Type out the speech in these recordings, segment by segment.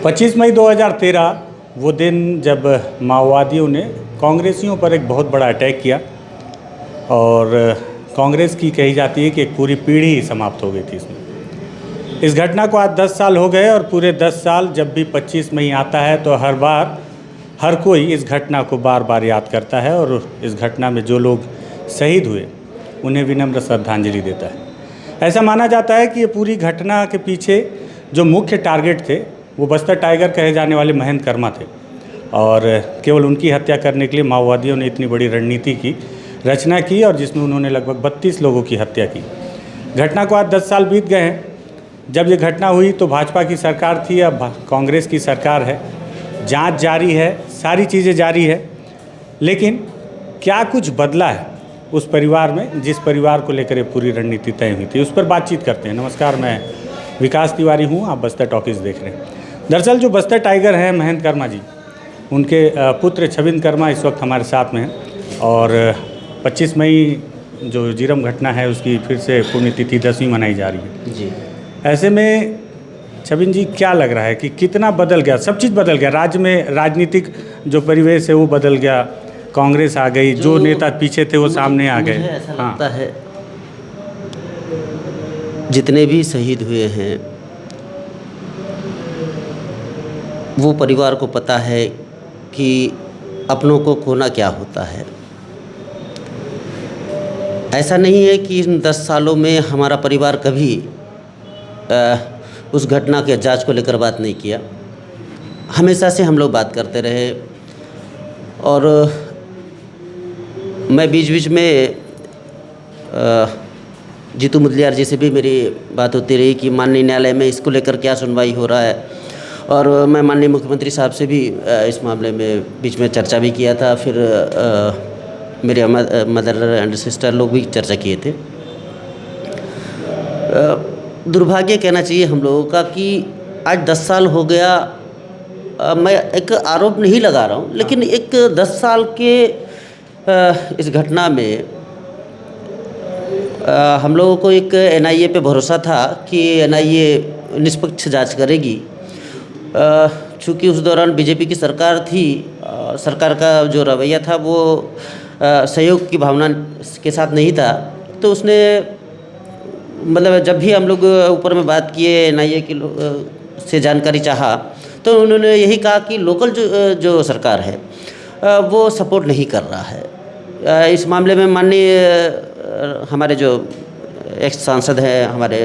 25 मई 2013 वो दिन जब माओवादियों ने कांग्रेसियों पर एक बहुत बड़ा अटैक किया और कांग्रेस की कही जाती है कि एक पूरी पीढ़ी ही समाप्त हो गई थी इसमें। इस घटना को आज 10 साल हो गए और पूरे 10 साल जब भी 25 मई आता है तो हर बार हर कोई इस घटना को बार बार याद करता है और इस घटना में जो लोग शहीद हुए उन्हें विनम्र श्रद्धांजलि देता है। ऐसा माना जाता है कि ये पूरी घटना के पीछे जो मुख्य टारगेट थे वो बस्तर टाइगर कहे जाने वाले महेंद्र कर्मा थे और केवल उनकी हत्या करने के लिए माओवादियों ने इतनी बड़ी रणनीति की रचना की और जिसमें उन्होंने लगभग 32 लोगों की हत्या की। घटना को आज 10 साल बीत गए हैं। जब ये घटना हुई तो भाजपा की सरकार थी, अब कांग्रेस की सरकार है। जांच जारी है, सारी चीज़ें जारी है, लेकिन क्या कुछ बदला है उस परिवार में जिस परिवार को लेकर ये पूरी रणनीति तय हुई थी? उस पर बातचीत करते हैं। नमस्कार, मैं विकास तिवारी हूँ, आप बस्तर टॉकीज़ देख रहे हैं। दरअसल जो बस्तर टाइगर हैं महेंद्र कर्मा जी, उनके पुत्र छबिंद्र कर्मा इस वक्त हमारे साथ में हैं और 25 मई जो जीरम घटना है उसकी फिर से पुण्यतिथि 10वीं मनाई जा रही है जी। ऐसे में छबिंद्र जी, क्या लग रहा है कि कितना बदल गया? सब चीज़ बदल गया, राज्य में राजनीतिक जो परिवेश है वो बदल गया, कांग्रेस आ गई, जो नेता पीछे थे वो सामने आ गए। ऐसा लगता है जितने भी शहीद हुए हैं वो परिवार को पता है कि अपनों को खोना क्या होता है। ऐसा नहीं है कि इन 10 सालों में हमारा परिवार कभी उस घटना के जांच को लेकर बात नहीं किया। हमेशा से हम लोग बात करते रहे और मैं बीच बीच में जीतू मुदलियार जी से भी मेरी बात होती रही कि माननीय न्यायालय में इसको लेकर क्या सुनवाई हो रहा है, और मैं माननीय मुख्यमंत्री साहब से भी इस मामले में बीच में चर्चा भी किया था। फिर मेरे मदर एंड सिस्टर लोग भी चर्चा किए थे। दुर्भाग्य कहना चाहिए हम लोगों का कि आज 10 साल हो गया। मैं एक आरोप नहीं लगा रहा हूँ, लेकिन एक 10 साल के इस घटना में हम लोगों को एक एनआईए पे भरोसा था कि एनआईए निष्पक्ष जांच करेगी। चूँकि उस दौरान बीजेपी की सरकार थी, सरकार का जो रवैया था वो सहयोग की भावना के साथ नहीं था, तो उसने मतलब जब भी हम लोग ऊपर में बात किए एनआईए की से जानकारी चाहा तो उन्होंने यही कहा कि लोकल जो सरकार है वो सपोर्ट नहीं कर रहा है। इस मामले में माननीय हमारे जो एक्स सांसद हैं, हमारे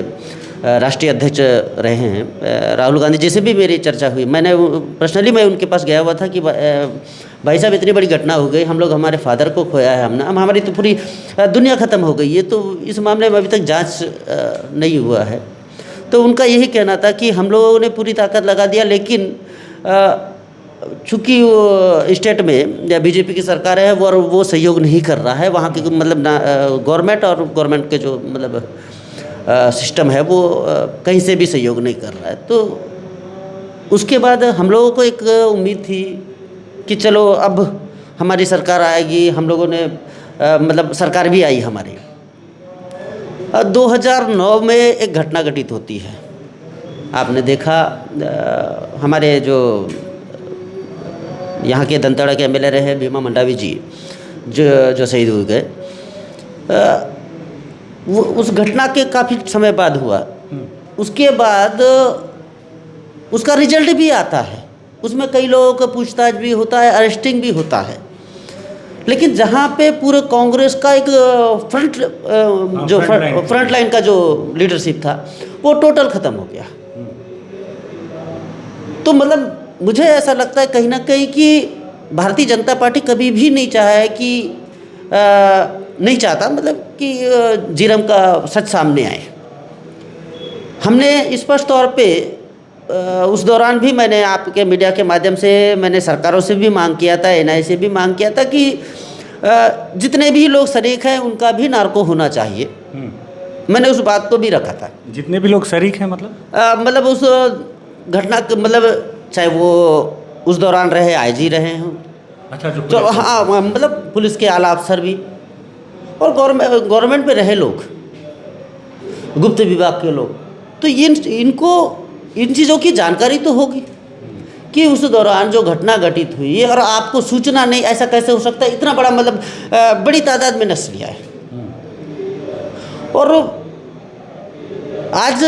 राष्ट्रीय अध्यक्ष रहे हैं राहुल गांधी जी से भी मेरी चर्चा हुई। मैं उनके पास गया हुआ था कि भाई साहब इतनी बड़ी घटना हो गई, हम लोग हमारे फादर को खोया है, हमारी तो पूरी दुनिया ख़त्म हो गई है, तो इस मामले में अभी तक जांच नहीं हुआ है। तो उनका यही कहना था कि हम लोगों ने पूरी ताकत लगा दिया, लेकिन चूँकि वो स्टेट में या बीजेपी की सरकार है वो सहयोग नहीं कर रहा है। वहाँ के मतलब गवर्नमेंट और गवर्नमेंट के जो मतलब सिस्टम है वो कहीं से भी सहयोग नहीं कर रहा है। तो उसके बाद हम लोगों को एक उम्मीद थी कि चलो अब हमारी सरकार आएगी। हम लोगों ने मतलब सरकार भी आई हमारी। 2009 में एक घटना घटित होती है, आपने देखा। हमारे जो यहाँ के दंतेवाड़ा के एमएलए रहे भीमा मंडावी जी जो शहीद हो गए, वो उस घटना के काफ़ी समय बाद हुआ। उसके बाद उसका रिजल्ट भी आता है, उसमें कई लोगों का पूछताछ भी होता है, अरेस्टिंग भी होता है, लेकिन जहाँ पे पूरे कांग्रेस का एक फ्रंट लाइन का जो लीडरशिप था वो टोटल ख़त्म हो गया। तो मतलब मुझे ऐसा लगता है कहीं ना कहीं कि भारतीय जनता पार्टी कभी भी नहीं चाहा है कि नहीं चाहता मतलब कि जीरम का सच सामने आए। हमने स्पष्ट तौर पे उस दौरान भी मैंने आपके मीडिया के माध्यम से मैंने सरकारों से भी मांग किया था, एनआईए से भी मांग किया था कि जितने भी लोग शरीक हैं उनका भी नार्को होना चाहिए। मैंने उस बात को भी रखा था। जितने भी लोग शरीक हैं मतलब उस घटना मतलब चाहे वो उस दौरान रहे आईजी रहे हों, अच्छा जो हाँ मतलब पुलिस के आला अफसर भी, और गवर्नमेंट में रहे लोग, गुप्त विभाग के लोग, तो इनको इन चीज़ों की जानकारी तो होगी। कि उस दौरान जो घटना घटित हुई और आपको सूचना नहीं, ऐसा कैसे हो सकता है? इतना बड़ा मतलब बड़ी तादाद में नक्सली आए। और आज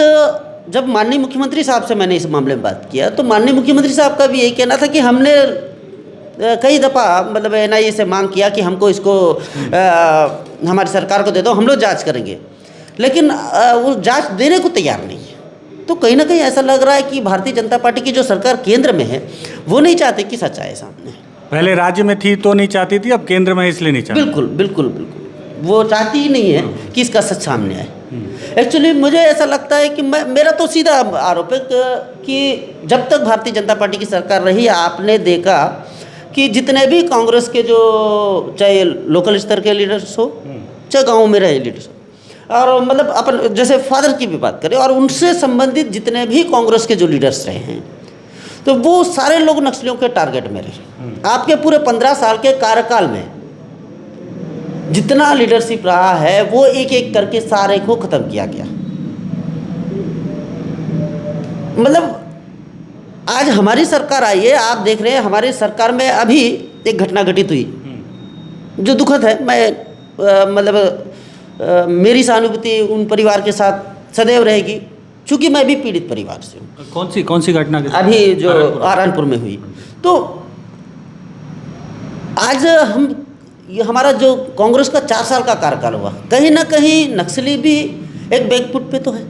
जब माननीय मुख्यमंत्री साहब से मैंने इस मामले में बात किया तो माननीय मुख्यमंत्री साहब का भी यही कहना था कि हमने कई दफ़ा मतलब NIA से मांग किया कि हमको इसको हमारी सरकार को दे दो, हम लोग जांच करेंगे, लेकिन वो जांच देने को तैयार नहीं है। तो कहीं ना कहीं ऐसा लग रहा है कि भारतीय जनता पार्टी की जो सरकार केंद्र में है वो नहीं चाहती कि सच्चाई सामने। पहले राज्य में थी तो नहीं चाहती थी, अब केंद्र में इसलिए नहीं चाहती। बिल्कुल बिल्कुल बिल्कुल, वो चाहती ही नहीं है कि इसका सच सामने आए। एक्चुअली मुझे ऐसा लगता है कि मेरा तो सीधा आरोप है कि जब तक भारतीय जनता पार्टी की सरकार रही, आपने देखा कि जितने भी कांग्रेस के जो चाहे लोकल स्तर के लीडर्स हो, चाहे गाँव में रहे लीडर्स हो, और मतलब अपन जैसे फादर की भी बात करें और उनसे संबंधित जितने भी कांग्रेस के जो लीडर्स रहे हैं, तो वो सारे लोग नक्सलियों के टारगेट में रहे। आपके पूरे 15 साल के कार्यकाल में जितना लीडरशिप रहा है वो एक एक करके सारे को खत्म किया गया। मतलब आज हमारी सरकार आई है, आप देख रहे हैं हमारी सरकार में अभी एक घटना घटित हुई जो दुखद है। मैं मेरी सहानुभूति उन परिवार के साथ सदैव रहेगी, क्योंकि मैं भी पीड़ित परिवार से हूँ। कौन सी घटना? अभी जो आरनपुर में हुई। तो आज हमारा जो कांग्रेस का 4 साल का कार्यकाल हुआ, कहीं ना कहीं नक्सली भी एक बैकफुट पे तो है।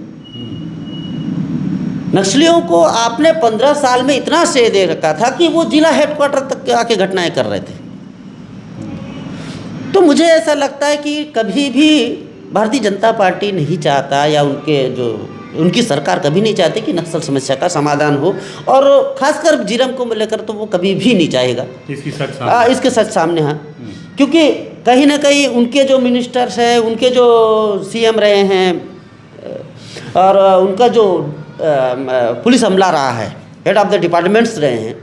नक्सलियों को आपने 15 साल में इतना श्रेय दे रखा था कि वो जिला हेडक्वार्टर तक आके घटनाएं कर रहे थे। तो मुझे ऐसा लगता है कि कभी भी भारतीय जनता पार्टी नहीं चाहता, या उनकी सरकार कभी नहीं चाहती कि नक्सल समस्या का समाधान हो, और खासकर जीरम को लेकर तो वो कभी भी नहीं चाहेगा इसके सच सामने। हाँ, क्योंकि कहीं ना कहीं उनके जो मिनिस्टर्स हैं, उनके जो CM रहे हैं, और उनका जो पुलिस अमला रहा है, हेड ऑफ द डिपार्टमेंट्स रहे हैं,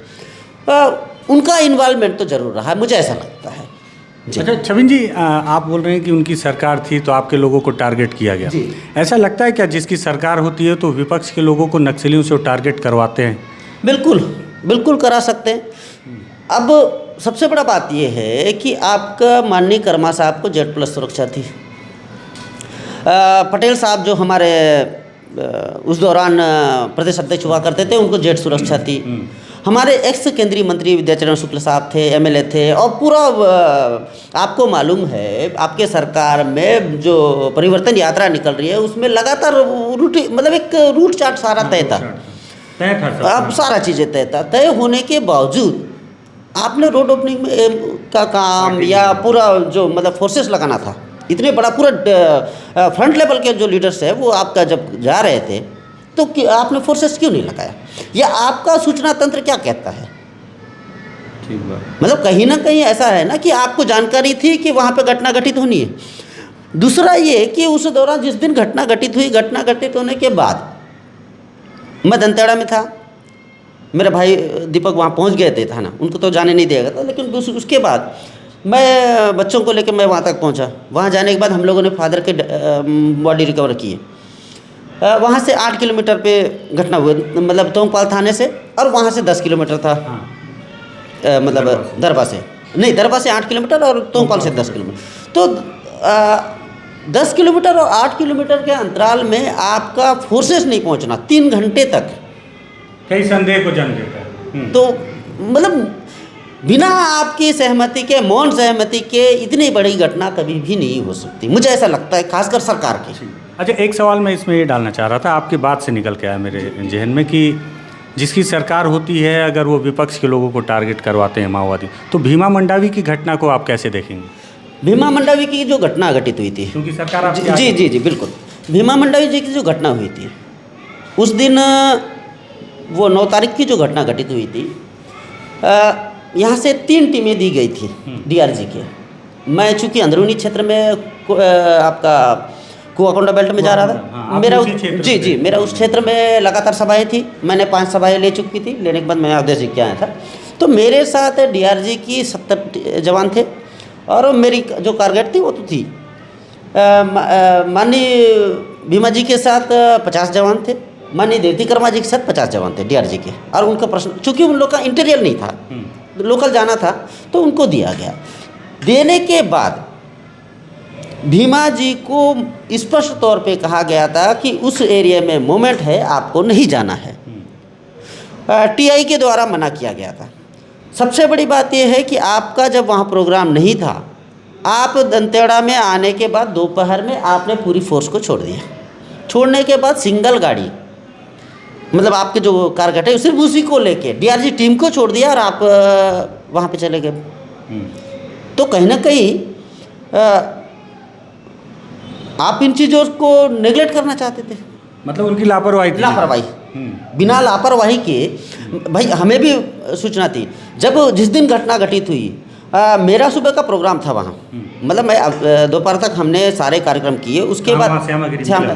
उनका इन्वॉल्वमेंट तो जरूर रहा है, मुझे ऐसा लगता है। अच्छा छविन जी, आप बोल रहे हैं कि उनकी सरकार थी तो आपके लोगों को टारगेट किया गया। ऐसा लगता है क्या जिसकी सरकार होती है तो विपक्ष के लोगों को नक्सलियों से टारगेट करवाते हैं? बिल्कुल बिल्कुल करा सकते हैं। अब सबसे बड़ा बात यह है कि आपका माननीय कर्मा साहब को Z+ सुरक्षा थी। पटेल साहब जो हमारे उस दौरान प्रदेश अध्यक्ष हुआ करते थे, उनको Z सुरक्षा थी। हमारे एक्स केंद्रीय मंत्री विद्याचरण शुक्ल साहब थे, MLA थे, और पूरा आपको मालूम है आपके सरकार में जो परिवर्तन यात्रा निकल रही है उसमें लगातार मतलब एक रूट चार्ट सारा तय था। अब सारा चीज़ें तय होने के बावजूद आपने रोड ओपनिंग का काम या पूरा जो मतलब फोर्सेस लगाना था, इतने बड़ा पूरा फ्रंट लेवल के जो लीडर्स है वो आपका जब जा रहे थे तो आपने फोर्सेस क्यों नहीं लगाया, या आपका सूचना तंत्र क्या कहता है? ठीक बात। मतलब कहीं ना कहीं ऐसा है ना कि आपको जानकारी थी कि वहाँ पे घटना घटित होनी है। दूसरा ये कि उस दौरान जिस दिन घटना घटित हुई, घटना घटित होने के बाद मैं दंतेवाड़ा में था, मेरे भाई दीपक वहाँ पहुँच गए थे थाना, उनको तो जाने नहीं दिया था, लेकिन उसके बाद मैं बच्चों को लेकर मैं वहाँ तक पहुँचा। वहाँ जाने के बाद हम लोगों ने फादर के बॉडी रिकवर की। वहाँ से 8 किलोमीटर पे घटना हुई, मतलब तोंगपाल थाने से, और वहाँ से 10 किलोमीटर था। मतलब दरबा से नहीं, दरबा से 8 किलोमीटर और तोंगपाल से 10 किलोमीटर। तो 10 किलोमीटर और 8 किलोमीटर के अंतराल में आपका फोर्सेस नहीं पहुँचना 3 घंटे तक कई संदेह को जन्म देता है। तो मतलब बिना आपकी सहमति के, मौन सहमति के इतनी बड़ी घटना कभी भी नहीं हो सकती, मुझे ऐसा लगता है, खासकर सरकार की। अच्छा, एक सवाल मैं इसमें ये डालना चाह रहा था, आपकी बात से निकल के आया मेरे जहन में कि जिसकी सरकार होती है अगर वो विपक्ष के लोगों को टारगेट करवाते हैं माओवादी, तो भीमा मंडावी की घटना को आप कैसे देखेंगे? भीमा मंडावी की जो घटना घटित हुई थी, क्योंकि सरकार जी बिल्कुल, भीमा मंडावी जी की जो घटना हुई थी उस दिन, वो 9 तारीख की जो घटना घटित हुई थी, यहाँ से 3 टीमें दी गई थी DRG के। मैं चूँकि अंदरूनी क्षेत्र में आपका कुआकोंडा बेल्ट में जा रहा था, मेरा मेरा उस क्षेत्र में लगातार सभाएं थी, मैंने 5 सभाएं ले चुकी थी, लेने के बाद मैं अवधि के आया था। तो मेरे साथ DRG की 70 जवान थे, और मेरी जो टारगेट थी वो तो थी। माननीय भीमा जी के साथ 50 जवान थे, माननीय देवती कर्मा जी के साथ 50 जवान थे डीआरजी के, और उनका प्रश्न चूंकि उन लोग का इंटीरियर नहीं था, लोकल जाना था, तो उनको दिया गया। देने के बाद भीमा जी को स्पष्ट तौर पे कहा गया था कि उस एरिया में मूवमेंट है, आपको नहीं जाना है। टीआई के द्वारा मना किया गया था। सबसे बड़ी बात यह है कि आपका जब वहाँ प्रोग्राम नहीं था, आप दंतेवाड़ा में आने के बाद दोपहर में आपने पूरी फोर्स को छोड़ दिया। छोड़ने के बाद सिंगल गाड़ी, मतलब आपके जो कारगट है सिर्फ उसी को लेके डीआरजी टीम को छोड़ दिया और आप वहाँ पे चले गए। तो कहीं ना कहीं आप इन चीज़ों को नेगलेक्ट करना चाहते थे। मतलब उनकी लापरवाही थी। लापरवाही, बिना लापरवाही के भाई हमें भी सूचना थी। जब जिस दिन घटना घटित हुई, मेरा सुबह का प्रोग्राम था वहाँ, मतलब मैं दोपहर तक हमने सारे कार्यक्रम किए। उसके बाद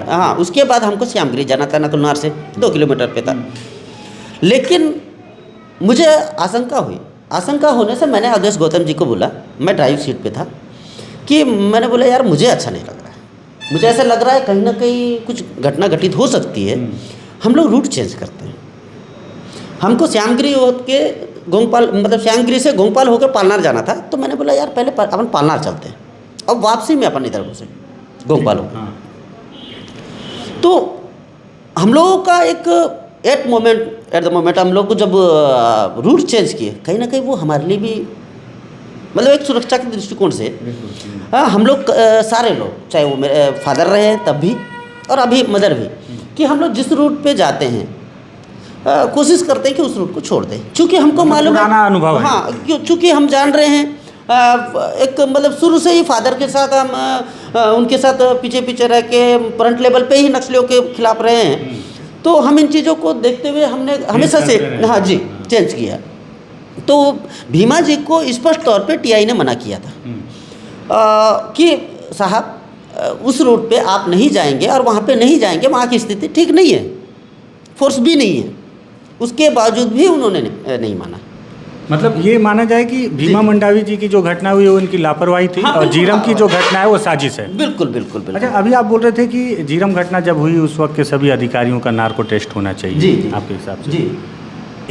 हाँ, उसके बाद हमको श्यामगिरी जाना था, नकुलनार से 2 किलोमीटर पे था। लेकिन मुझे आशंका हुई। आशंका होने से मैंने अवधेश गौतम जी को बोला, मैं ड्राइव सीट पे था, कि मैंने बोला यार मुझे अच्छा नहीं लग रहा है, मुझे ऐसा लग रहा है कहीं ना कहीं कुछ घटना घटित हो सकती है, हम लोग रूट चेंज करते हैं। हमको श्यामगिरी होके गोंगपाल, मतलब श्यामगिरी से गोंगपाल होकर पालनार जाना था। तो मैंने बोला यार पहले अपन पालनार चलते हैं, अब वापसी में अपन इधर घुसे गोंगपाल होकर। तो हम लोगों का एक एट द मोमेंट हम लोग को जब रूट चेंज किए, कहीं ना कहीं वो हमारे लिए भी मतलब एक सुरक्षा के दृष्टिकोण से हम लोग सारे लोग, चाहे वो मेरे फादर रहे तब भी और अभी मदर भी, कि हम लोग जिस रूट पे जाते हैं कोशिश करते हैं कि उस रूट को छोड़ दें। चूँकि हमको मालूम है, अनुभव है। हाँ, चूँकि हम जान रहे हैं एक मतलब शुरू से ही फादर के साथ हम उनके साथ पीछे पीछे रह के फ्रंट लेवल पे ही नक्सलियों के खिलाफ रहे हैं। तो हम इन चीज़ों को देखते हुए हमने हमेशा से हाँ जी चेंज किया। तो भीमा जी को स्पष्ट तौर पे टीआई ने मना किया था कि साहब उस रूट पे आप नहीं जाएंगे और वहाँ पे नहीं जाएंगे, वहाँ की स्थिति ठीक नहीं है, फोर्स भी नहीं है। उसके बावजूद भी उन्होंने नहीं माना। मतलब ये माना जाए कि भीमा मंडावी जी की जो घटना हुई वो उनकी लापरवाही थी, हाँ, और जीरम की जो घटना है वो साजिश है। बिल्कुल बिल्कुल बिल्कुल। अच्छा, अभी आप बोल रहे थे कि जीरम घटना जब हुई उस वक्त के सभी अधिकारियों का नार्को टेस्ट होना चाहिए। जी, आपके हिसाब से जी।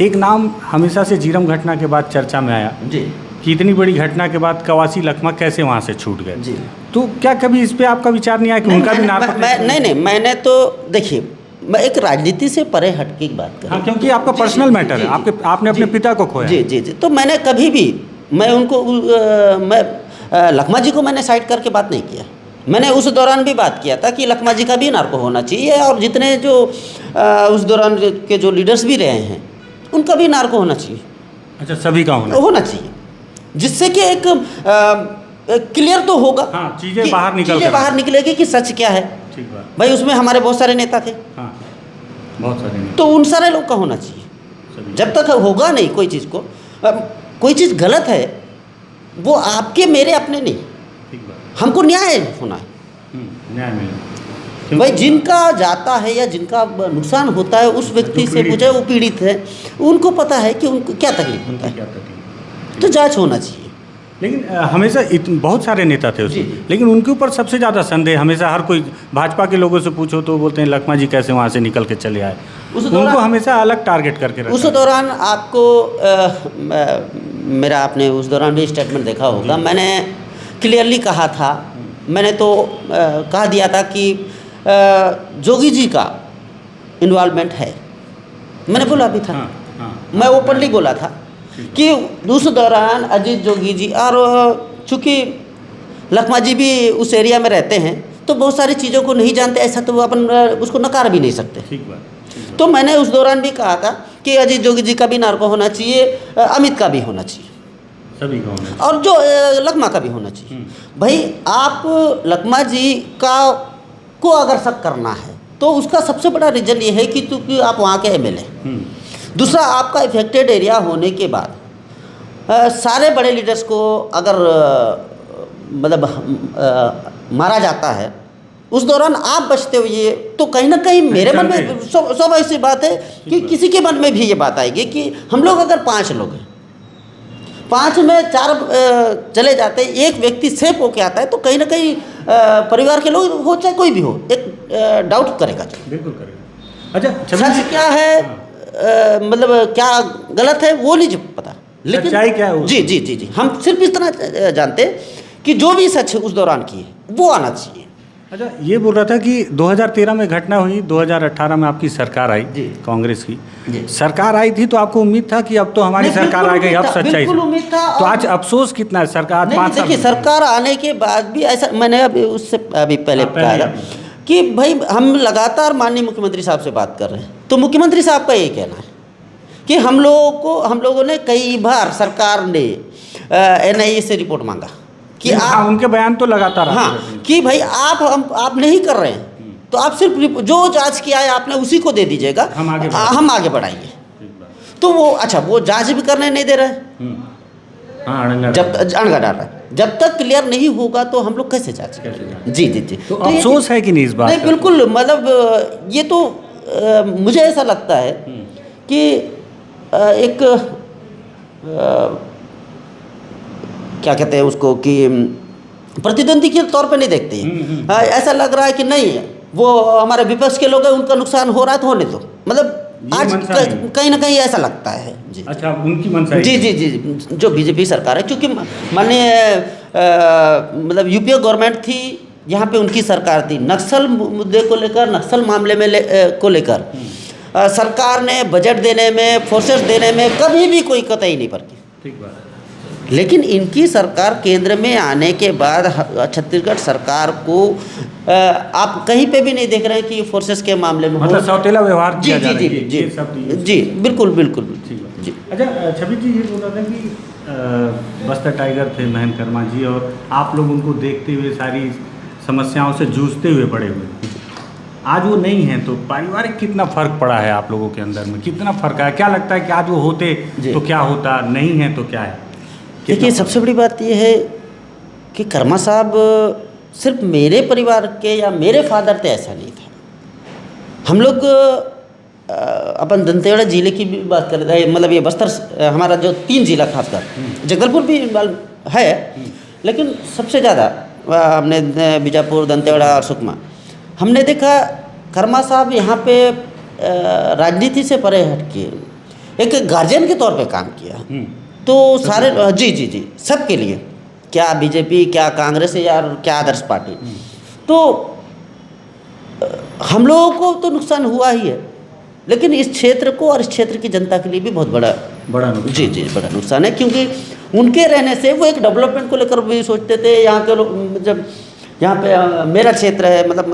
एक नाम हमेशा से जीरम घटना के बाद चर्चा में आया जी कि इतनी बड़ी घटना के बाद कवासी लखमा कैसे वहाँ से छूट गए। जी। तो क्या कभी इस पे आपका विचार नहीं आया कि उनका भी नार्को टेस्ट? नहीं, मैंने तो देखिए, मैं एक राजनीति से परे हट के बात कर रहा हूँ, क्योंकि आपका पर्सनल मैटर है, आपने अपने पिता को खोया। जी जी जी। तो मैंने कभी भी मैं उनको मैं लखमा जी को मैंने साइड करके बात नहीं किया। मैंने उस दौरान भी बात किया था कि लखमा जी का भी नार्को होना चाहिए, और जितने जो उस दौरान के जो लीडर्स भी रहे हैं उनका भी नार्को होना चाहिए। अच्छा, सभी का होना चाहिए, जिससे कि एक क्लियर तो होगा। हाँ, चीज़ें बाहर निकलेगी कि सच क्या है। ठीक बात। भाई उसमें हमारे बहुत सारे नेता थे। हाँ, बहुत सारे नेता। तो उन सारे लोग का होना चाहिए। जब तक होगा नहीं कोई चीज़ को, कोई चीज़ गलत है वो आपके मेरे अपने नहीं, ठीक बात। हमको न्याय होना है। न्याय मिले भाई जिनका जाता है या जिनका नुकसान होता है उस व्यक्ति से पूछे, वो पीड़ित है, उनको पता है कि उनको क्या तकलीफ होता है, तो जांच होना चाहिए। लेकिन हमेशा बहुत सारे नेता थे उसमें, लेकिन उनके ऊपर सबसे ज़्यादा संदेह हमेशा हर कोई, भाजपा के लोगों से पूछो तो बोलते हैं लखमा जी कैसे वहाँ से निकल के चले आए। उनको हमेशा अलग टारगेट करके रखा। उस दौरान आपको मेरा आपने उस दौरान भी स्टेटमेंट देखा होगा, मैंने क्लियरली कहा था, मैंने तो कह दिया था कि जोगी जी का इन्वॉल्वमेंट है, मैंने बोला भी था। मैं ओपनली बोला था कि उस दौरान अजीत जोगी जी, और चूँकि लखमा जी भी उस एरिया में रहते हैं तो बहुत सारी चीज़ों को नहीं जानते, ऐसा तो अपन उसको नकार भी नहीं सकते। ठीक बात। तो मैंने उस दौरान भी कहा था कि अजीत जोगी जी का भी नार्को होना चाहिए, अमित का भी होना चाहिए, सभी का होना चाहिए, और जो लखमा का भी होना चाहिए। भाई आप लखमा जी को अगर शक करना है तो उसका सबसे बड़ा रीज़न ये है कि क्योंकि आप वहाँ के एमएलए। दूसरा, आपका इफेक्टेड एरिया होने के बाद सारे बड़े लीडर्स को अगर मतलब मारा जाता है, उस दौरान आप बचते हुए, तो कहीं ना कहीं मेरे मन में स्वाभाविक सी बात है कि किसी के मन में भी ये बात आएगी कि हम लोग अगर 5 लोग हैं, 5 में 4 चले जाते हैं, एक व्यक्ति सेफ होके आता है, तो कहीं ना कहीं परिवार के लोग हो चाहे कोई भी हो, एक डाउट करेगा। बिल्कुल करेगा। अच्छा सच क्या है, मतलब क्या गलत है वो नहीं पता, लेकिन सच्चाई क्या है वो? जी जी जी जी, हम सिर्फ इतना जानते हैं कि जो भी सच उस दौरान की है वो आना चाहिए। अच्छा, ये बोल रहा था कि 2013 में घटना हुई, 2018 में आपकी सरकार आई, जी। कांग्रेस की जी। सरकार आई थी, तो आपको उम्मीद था कि अब तो हमारी नहीं, सरकार आ गई, अब सच्चाई बिल्कुल से। उम्मीद था। तो आज अफसोस कितना है सरकार नहीं, 5 साल देखिए सरकार आने के बाद भी ऐसा, मैंने अभी उससे अभी पहले हाँ, पहले कहा था आपने कि भाई हम लगातार माननीय मुख्यमंत्री साहब से बात कर रहे हैं, तो मुख्यमंत्री साहब का ये कहना है कि हम लोगों ने कई बार सरकार ने NIA से रिपोर्ट मांगा कि हाँ, उनके बयान तो लगातार आते हाँ, रहते हैं। कि भाई आप नहीं कर रहे हैं, तो आप सिर्फ जो जांच किया है आपने उसी को दे दीजिएगा, हम आगे हम आगे बढ़ाएंगे। तो वो अच्छा, वो जांच भी करने नहीं दे रहे हैं, हाँ, अड़ंगा जब अड़ंगा डाल रहा है, जब तक क्लियर नहीं होगा तो हम लोग कैसे जांच करेंगे? जी जी जी। तो अफसोस है कि नहीं इस बात नहीं, का? बिल्कुल, मतलब ये तो मुझे ऐसा लगता है कि एक क्या कहते हैं उसको कि प्रतिद्वंदी के तौर पे नहीं देखते हैं। ऐसा लग रहा है कि नहीं, वो हमारे विपक्ष के लोग हैं, उनका नुकसान हो रहा है तो होने दो, मतलब आज कहीं ना कहीं ऐसा लगता है। जी। अच्छा, उनकी मंशा है। जी जी जी, जो बीजेपी सरकार है, क्योंकि माननीय मतलब यूपीए गवर्नमेंट थी, यहाँ पे उनकी सरकार थी, नक्सल मुद्दे को लेकर, नक्सल मामले में को लेकर सरकार ने बजट देने में, फोर्सेस देने में कभी भी कोई कतई नहीं बरती। ठीक बात। लेकिन इनकी सरकार केंद्र में आने के बाद छत्तीसगढ़ सरकार को आप कहीं पे भी नहीं देख रहे हैं कि फोर्सेस के मामले में मतलब सौतेला व्यवहार जी किया जी जा रहा है, जी जी ये सब ये- जी, बिल्कुल बिल्कुल ठीक बात। जी। अच्छा, छवि जी ये बोल रहा था कि बस्तर टाइगर थे महेंद्र कर्मा जी, और आप लोग उनको देखते हुए सारी समस्याओं से जूझते हुए बड़े हुए, आज वो नहीं हैं, तो पारिवारिक कितना फर्क पड़ा है आप लोगों के अंदर में, कितना फर्क है? क्या लगता है कि आज वो होते तो क्या होता, नहीं है तो क्या है? देखिए, सबसे बड़ी बात ये है कि कर्मा साहब सिर्फ मेरे परिवार के या मेरे फादर थे ऐसा नहीं था। हम लोग अपन दंतेवाड़ा जिले की भी बात कर रहे हैं, मतलब ये बस्तर हमारा जो 3 जिला खासकर, जगदलपुर भी है, लेकिन सबसे ज़्यादा हमने बीजापुर, दंतेवाड़ा और सुकमा, हमने देखा कर्मा साहब यहाँ पे राजनीति से परे हट के एक गार्जियन के तौर पे काम किया। तो सारे जी जी जी, सबके लिए, क्या बीजेपी, क्या कांग्रेस या क्या आदर्श पार्टी, तो हम लोगों को तो नुकसान हुआ ही है, लेकिन इस क्षेत्र को और इस क्षेत्र की जनता के लिए भी बहुत बड़ा नुकसान। जी जी, बड़ा नुकसान है, क्योंकि उनके रहने से वो एक डेवलपमेंट को लेकर भी सोचते थे। यहाँ के लोग, जब यहाँ पे मेरा क्षेत्र है, मतलब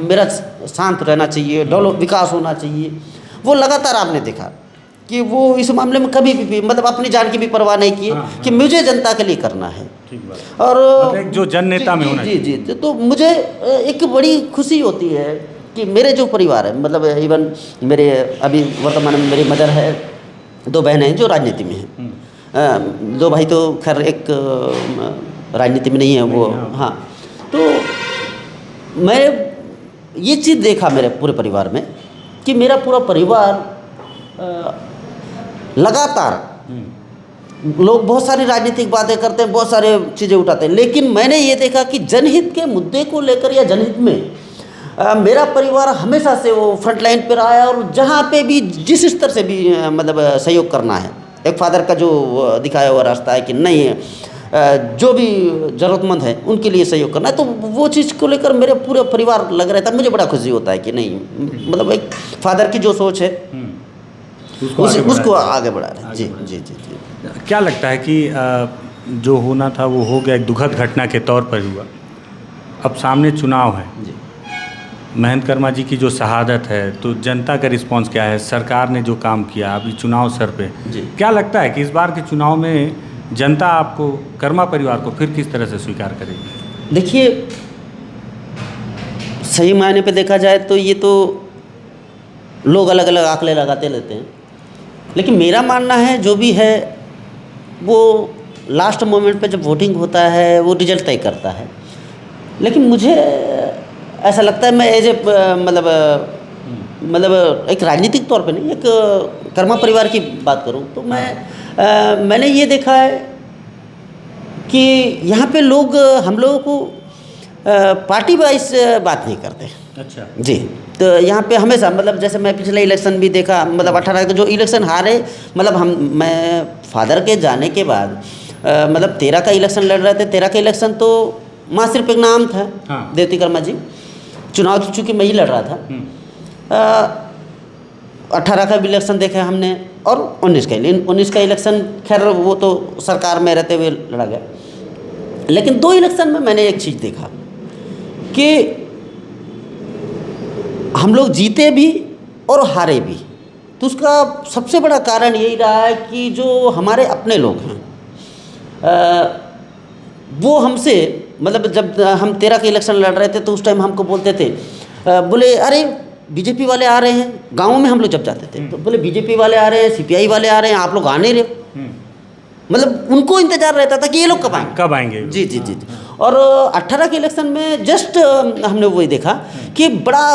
मेरा शांत रहना चाहिए, विकास होना चाहिए, वो लगातार आपने देखा कि वो इस मामले में कभी भी मतलब अपनी जान की भी परवाह नहीं की कि मुझे जनता के लिए करना है। और मतलब जो जन नेता में होना जी जी, तो मुझे एक बड़ी खुशी होती है कि मेरे जो परिवार है, मतलब इवन मेरे अभी वर्तमान में मेरी मदर है, 2 बहनें हैं जो राजनीति में हैं, 2 भाई तो खैर एक राजनीति में नहीं है वो, हाँ। तो मैं ये चीज़ देखा मेरे पूरे परिवार में कि मेरा पूरा परिवार लगातार, लोग बहुत सारी राजनीतिक बातें करते हैं, बहुत सारे चीज़ें उठाते हैं, लेकिन मैंने ये देखा कि जनहित के मुद्दे को लेकर या जनहित में मेरा परिवार हमेशा से वो फ्रंट लाइन पर रहा है, और जहाँ पे भी जिस स्तर से भी मतलब सहयोग करना है, एक फादर का जो दिखाया हुआ रास्ता है कि नहीं, जो भी ज़रूरतमंद है उनके लिए सहयोग करना है, तो वो चीज़ को लेकर मेरे पूरे परिवार लग रहता है। मुझे बड़ा खुशी होता है कि नहीं, मतलब एक फादर की जो सोच है उसको आगे बढ़ा रहे हैं। जी जी जी जी। क्या लगता है कि जो होना था वो हो गया, एक दुखद घटना के तौर पर हुआ, अब सामने चुनाव है, महेंद्र कर्मा जी की जो शहादत है, तो जनता का रिस्पांस क्या है? सरकार ने जो काम किया, अभी चुनाव सर पे, क्या लगता है कि इस बार के चुनाव में जनता आपको, कर्मा परिवार को फिर किस तरह से स्वीकार करेगी? देखिए, सही मायने पे देखा जाए तो ये तो लोग अलग अलग आंकड़े लगाते रहते हैं, लेकिन मेरा मानना है जो भी है वो लास्ट मोमेंट पे जब वोटिंग होता है वो रिजल्ट तय करता है। लेकिन मुझे ऐसा लगता है, मैं एज ए मतलब एक राजनीतिक तौर पे नहीं, एक कर्मा परिवार की बात करूं तो मैंने ये देखा है कि यहाँ पे लोग हम लोगों को पार्टी वाइज बात नहीं करते। अच्छा। जी। तो यहाँ पे हमेशा मतलब जैसे मैं पिछले इलेक्शन भी देखा, मतलब 18 का जो इलेक्शन हारे, मतलब मैं फादर के जाने के बाद मतलब 13 का इलेक्शन लड़ रहे थे। 13 का इलेक्शन तो माँ सिर्फ एक नाम था। हाँ। देवती कर्मा जी, चुनाव तो चूँकि मैं ही लड़ रहा था। 18 का भी इलेक्शन देखा हमने और 19 का इलेक्शन, खैर वो तो सरकार में रहते हुए लड़ा गया। लेकिन 2 इलेक्शन में मैंने एक चीज़ देखा कि हम लोग जीते भी और हारे भी। तो उसका सबसे बड़ा कारण यही रहा है कि जो हमारे अपने लोग हैं वो हमसे, मतलब जब हम 13 के इलेक्शन लड़ रहे थे तो उस टाइम हमको बोलते थे, बोले अरे बीजेपी वाले आ रहे हैं। गाँव में हम लोग जब जाते थे तो बोले बीजेपी वाले आ रहे हैं, सीपीआई वाले आ रहे हैं, आप लोग आ नहीं रहे। मतलब उनको इंतजार रहता था कि ये लोग कब आएंगे। जी जी जी। और 18 के इलेक्शन में जस्ट हमने वही देखा कि बड़ा,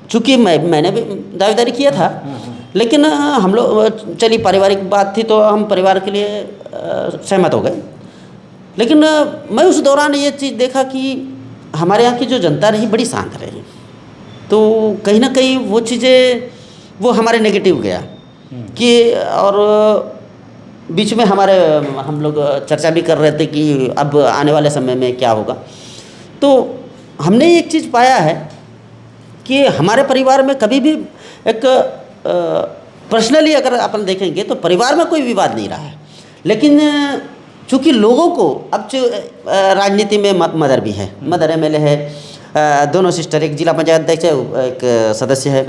चूँकि मैंने भी दावेदारी किया था, लेकिन हम लोग, चलिए पारिवारिक बात थी तो हम परिवार के लिए सहमत हो गए। लेकिन मैं उस दौरान ये चीज़ देखा कि हमारे यहाँ की जो जनता रही बड़ी शांत रही। तो कहीं ना कहीं वो चीज़ें वो हमारे नेगेटिव गया कि, और बीच में हम लोग चर्चा भी कर रहे थे कि अब आने वाले समय में क्या होगा। तो हमने एक चीज़ पाया है कि हमारे परिवार में कभी भी एक पर्सनली अगर अपन देखेंगे तो परिवार में कोई विवाद नहीं रहा है। लेकिन चूँकि लोगों को अब राजनीति में मदर भी है, मदर एमएलए है, दोनों सिस्टर, एक जिला पंचायत अध्यक्ष है, एक सदस्य है,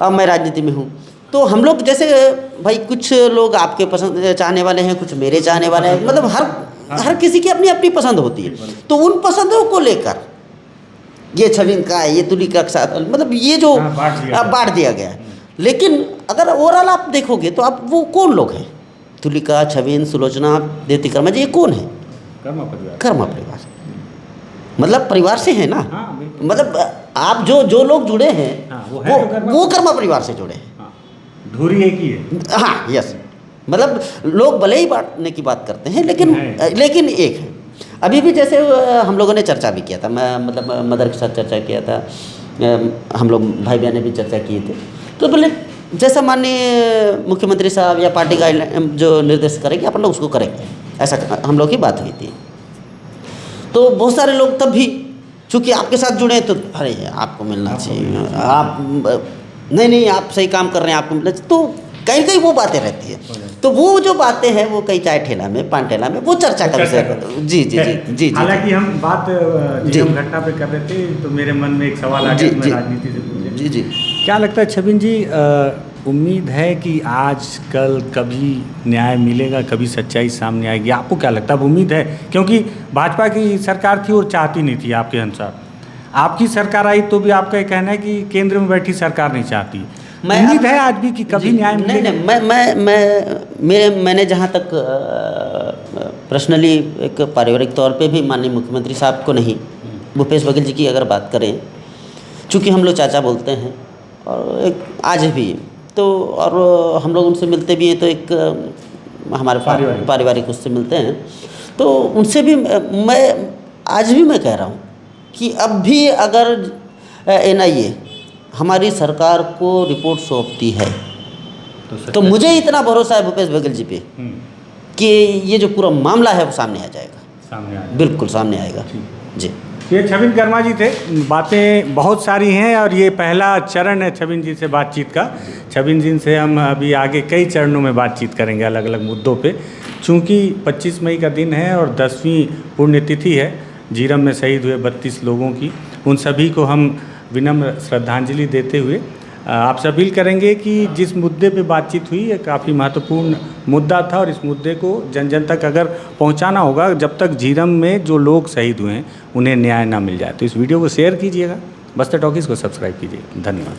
अब मैं राजनीति में हूँ। तो हम लोग जैसे भाई कुछ लोग आपके पसंद चाहने वाले हैं, कुछ मेरे चाहने वाले हैं, मतलब हर किसी की अपनी अपनी पसंद होती है। तो उन पसंदों को लेकर ये छविन का है, ये तुलिका के साथ, मतलब ये जो बांट दिया गया है। लेकिन अगर ओवरऑल आप देखोगे तो आप वो कौन लोग हैं, तुलिका, छविन, सुलोचना, देवती कर्मा जी, ये कौन है? कर्मा परिवार, मतलब परिवार से है ना। मतलब आप जो लोग जुड़े हैं वो कर्मा परिवार से जुड़े हैं। धुरी एक ही है। हाँ, यस। मतलब लोग भले ही बांटने की बात करते हैं लेकिन एक है। अभी भी जैसे हम लोगों ने चर्चा भी किया था, मैं मतलब मदर के साथ चर्चा किया था, हम लोग भाई बहन ने भी चर्चा किए थे। तो बोले जैसा माननीय मुख्यमंत्री साहब या पार्टी गाइडलाइन जो निर्देश करेंगे अपन लोग उसको करेंगे, ऐसा हम लोग की बात हुई थी। तो बहुत सारे लोग तब भी चूँकि आपके साथ जुड़े तो अरे आपको मिलना चाहिए, आप नहीं आप सही काम कर रहे हैं, आपको मिलना चाहिए। तो कहीं कहीं वो बातें रहती है। तो वो जो बातें हैं वो कई चाय ठेला में, पान ठेला में, वो चर्चा का विषय। जी जी जी जी। हालांकि हम बात जीवन घटना पे कर रहे थे तो मेरे मन में एक सवाल आ गया, मैं राजनीति से पूछे। जी जी। क्या लगता है छबिन जी, उम्मीद है कि आज कल कभी न्याय मिलेगा, कभी सच्चाई सामने आएगी? आपको क्या लगता है, अब उम्मीद है? क्योंकि भाजपा की सरकार थी और चाहती नहीं थी आपके अनुसार, आपकी सरकार आई तो भी आपका ये कहना है कि केंद्र में बैठी सरकार नहीं चाहती। उम्मीद है आज भी कि कभी न्याय मिलेगा? नहीं, मैंने जहाँ तक पर्सनली एक पारिवारिक तौर पे भी माननीय मुख्यमंत्री साहब को नहीं, भूपेश बघेल जी की अगर बात करें, चूँकि हम लोग चाचा बोलते हैं और एक आज भी तो, और हम लोग उनसे मिलते भी हैं तो एक हमारे पारिवारिक उससे मिलते हैं, तो उनसे भी मैं आज भी मैं कह रहा हूँ कि अब भी अगर एनआईए हमारी सरकार को रिपोर्ट सौंपती है तो मुझे इतना भरोसा है भूपेश बघेल जी पे कि ये जो पूरा मामला है वो सामने आ जाएगा, बिल्कुल सामने आएगा। जी, ये छबिन कर्मा जी थे। बातें बहुत सारी हैं और ये पहला चरण है छबिन जी से बातचीत का। छबिन जी से हम अभी आगे कई चरणों में बातचीत करेंगे अलग अलग मुद्दों पे। चूँकि 25 मई का दिन है और 10वीं पुण्यतिथि है झीरम में शहीद हुए 32 लोगों की, उन सभी को हम विनम्र श्रद्धांजलि देते हुए आपसे अपील करेंगे कि जिस मुद्दे पे बातचीत हुई ये काफ़ी महत्वपूर्ण मुद्दा था और इस मुद्दे को जन जन तक अगर पहुंचाना होगा जब तक झीरम में जो लोग शहीद हुए हैं उन्हें न्याय ना मिल जाए। तो इस वीडियो को शेयर कीजिएगा, बस्तर टॉकीज़ को सब्सक्राइब कीजिए। धन्यवाद।